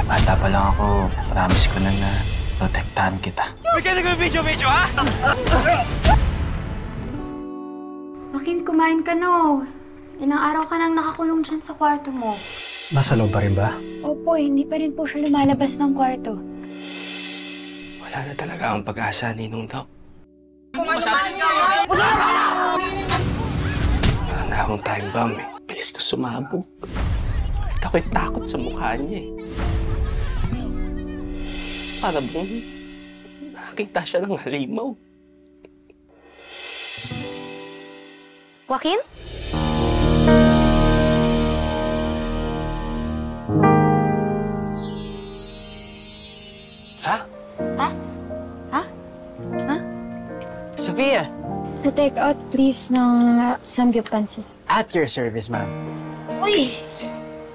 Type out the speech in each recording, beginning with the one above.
Bata pa lang ako, promise ko na protektahan kita. May ka nag-video, ha? Joaquin, kumain ka no. Ilang araw ka nang nakakulong dyan sa kwarto mo. Nasa loob pa rin ba? Opo, hindi pa rin po siya lumalabas ng kwarto. Wala na talaga ang pag-asa ni Nung Doc. Wala na akong time bomb eh. Bilis ko sumabog. At ako'y takot sa mukha niya eh. Para bang nakakita siya ng halimaw. Joaquin? Ha? Ha? Ha? Ha? Sophia! Pa-take out please ng samgyup pansit. At your service, ma'am. Uy!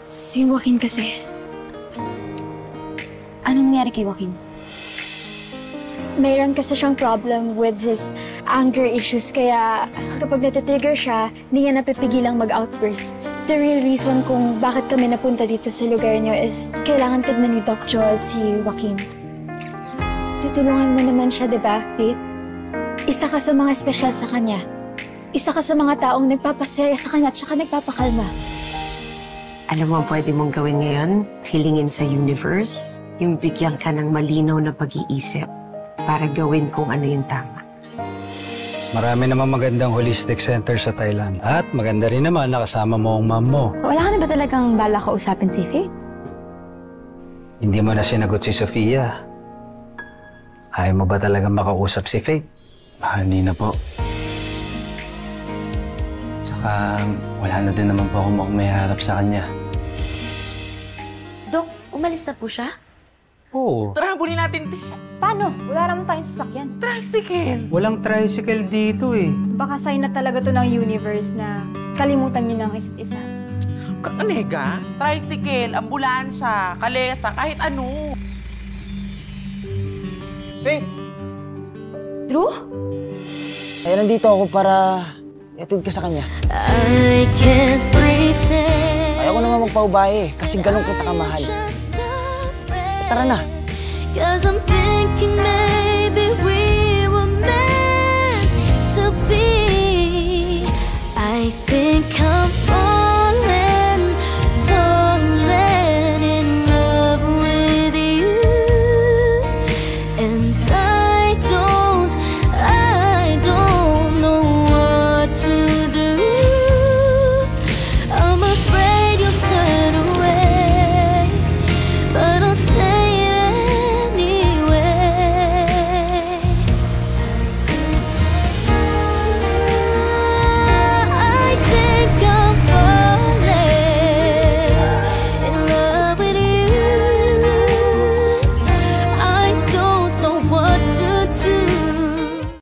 Si Joaquin kasi. Anong nangyari kay Joaquin? Mayroon kasi siyang problem with his anger issues, kaya kapag natitrigger siya, hindi niya napipigilang mag-outburst. The real reason kung bakit kami napunta dito sa lugar niyo is kailangan tignan ni Doc Joel si Joaquin. Tutulungan mo naman siya, di ba, Faith? Isa ka sa mga espesyal sa kanya. Isa ka sa mga taong nagpapasaya sa kanya at saka nagpapakalma. Alam mo ang pwede mong gawin ngayon? Hilingin sa universe, yung bigyan ka ng malinaw na pag-iisip para gawin kung ano yung tama. Marami namang magandang holistic center sa Thailand. At maganda rin naman nakasama mo ang mom mo. Wala ka na ba talagang bala kausapin si Faith? Hindi mo na sinagot si Sofia. Ayaw mo ba talagang makausap si Faith? Hindi na po. Tsaka wala na din naman po ako may harap sa kanya. Dok, umalis na po siya? Oo. Tara, habulin natin, te. Paano? Wala naman tayong sasakyan. Tricycle! Walang tricycle dito eh. Baka sign na talaga to ng universe na kalimutan niyo ng isa't isa. Kakanega? Tricycle, ambulansya, kalesa, kahit ano. Faith! Drew? Ay, nandito ako para iatid ka sa kanya. I can't pretend. Ayaw ko naman magpaubahe kasi ganun kita kamahal. Tara na. 'Cause I'm thinking maybe we were meant to be. I think I'm